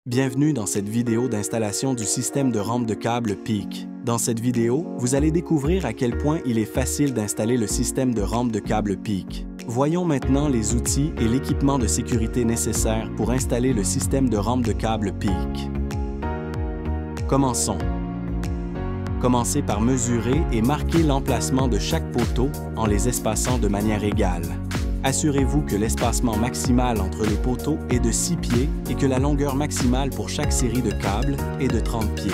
Bienvenue dans cette vidéo d'installation du système de rampe de câble PEAK. Dans cette vidéo, vous allez découvrir à quel point il est facile d'installer le système de rampe de câble PEAK. Voyons maintenant les outils et l'équipement de sécurité nécessaires pour installer le système de rampe de câble PEAK. Commençons. Commencez par mesurer et marquer l'emplacement de chaque poteau en les espaçant de manière égale. Assurez-vous que l'espacement maximal entre les poteaux est de 6 pieds et que la longueur maximale pour chaque série de câbles est de 30 pieds.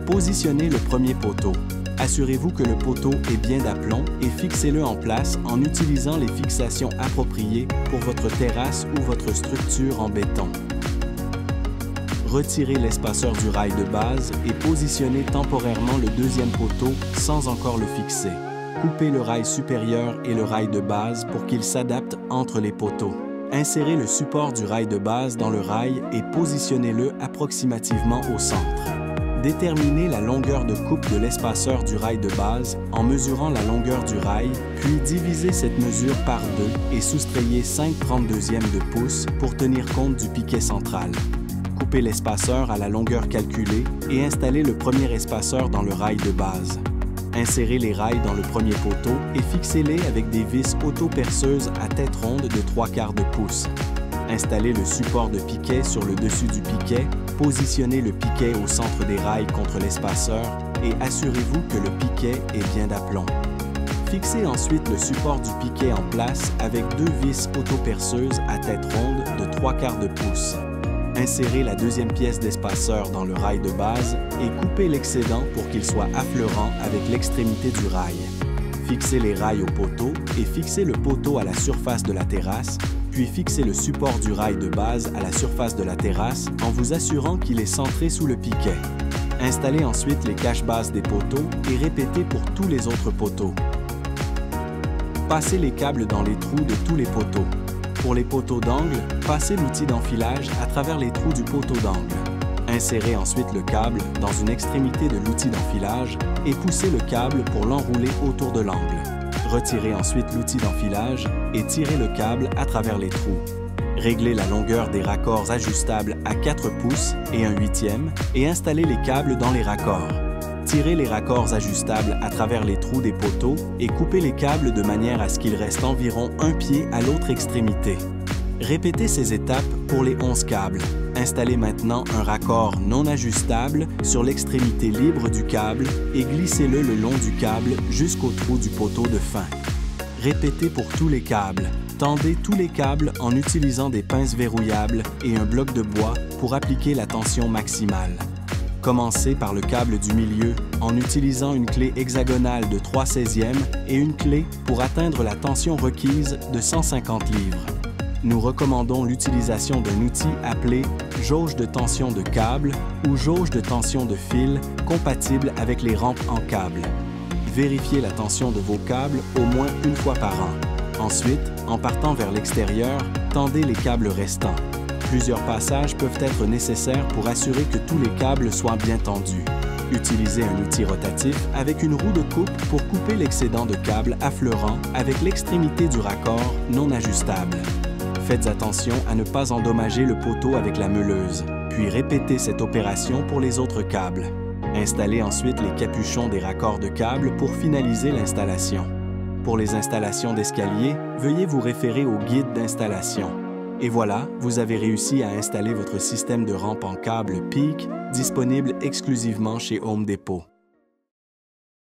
Positionnez le premier poteau. Assurez-vous que le poteau est bien d'aplomb et fixez-le en place en utilisant les fixations appropriées pour votre terrasse ou votre structure en béton. Retirez l'espaceur du rail de base et positionnez temporairement le deuxième poteau sans encore le fixer. Coupez le rail supérieur et le rail de base pour qu'ils s'adaptent entre les poteaux. Insérez le support du rail de base dans le rail et positionnez-le approximativement au centre. Déterminez la longueur de coupe de l'espaceur du rail de base en mesurant la longueur du rail, puis divisez cette mesure par 2 et soustrayez 5/32e de pouce pour tenir compte du piquet central. Coupez l'espaceur à la longueur calculée et installez le premier espaceur dans le rail de base. Insérez les rails dans le premier poteau et fixez-les avec des vis auto-perceuses à tête ronde de 3/4 de pouce. Installez le support de piquet sur le dessus du piquet, positionnez le piquet au centre des rails contre l'espaceur et assurez-vous que le piquet est bien d'aplomb. Fixez ensuite le support du piquet en place avec 2 vis auto-perceuses à tête ronde de 3/4 de pouce. Insérez la deuxième pièce d'espaceur dans le rail de base et coupez l'excédent pour qu'il soit affleurant avec l'extrémité du rail. Fixez les rails au poteau et fixez le poteau à la surface de la terrasse, puis fixez le support du rail de base à la surface de la terrasse en vous assurant qu'il est centré sous le piquet. Installez ensuite les caches-bases des poteaux et répétez pour tous les autres poteaux. Passez les câbles dans les trous de tous les poteaux. Pour les poteaux d'angle, passez l'outil d'enfilage à travers les trous du poteau d'angle. Insérez ensuite le câble dans une extrémité de l'outil d'enfilage et poussez le câble pour l'enrouler autour de l'angle. Retirez ensuite l'outil d'enfilage et tirez le câble à travers les trous. Réglez la longueur des raccords ajustables à 4 pouces et 1/8 et installez les câbles dans les raccords. Tirez les raccords ajustables à travers les trous des poteaux et coupez les câbles de manière à ce qu'il reste environ 1 pied à l'autre extrémité. Répétez ces étapes pour les 11 câbles. Installez maintenant un raccord non ajustable sur l'extrémité libre du câble et glissez-le le long du câble jusqu'au trou du poteau de fin. Répétez pour tous les câbles. Tendez tous les câbles en utilisant des pinces verrouillables et un bloc de bois pour appliquer la tension maximale. Commencez par le câble du milieu en utilisant une clé hexagonale de 3/16 et une clé pour atteindre la tension requise de 150 livres. Nous recommandons l'utilisation d'un outil appelé jauge de tension de câble ou jauge de tension de fil compatible avec les rampes en câble. Vérifiez la tension de vos câbles au moins une fois par an. Ensuite, en partant vers l'extérieur, tendez les câbles restants. Plusieurs passages peuvent être nécessaires pour assurer que tous les câbles soient bien tendus. Utilisez un outil rotatif avec une roue de coupe pour couper l'excédent de câbles affleurant avec l'extrémité du raccord non ajustable. Faites attention à ne pas endommager le poteau avec la meuleuse, puis répétez cette opération pour les autres câbles. Installez ensuite les capuchons des raccords de câbles pour finaliser l'installation. Pour les installations d'escalier, veuillez vous référer au guide d'installation. Et voilà, vous avez réussi à installer votre système de rampe en câble PEAK disponible exclusivement chez Home Depot.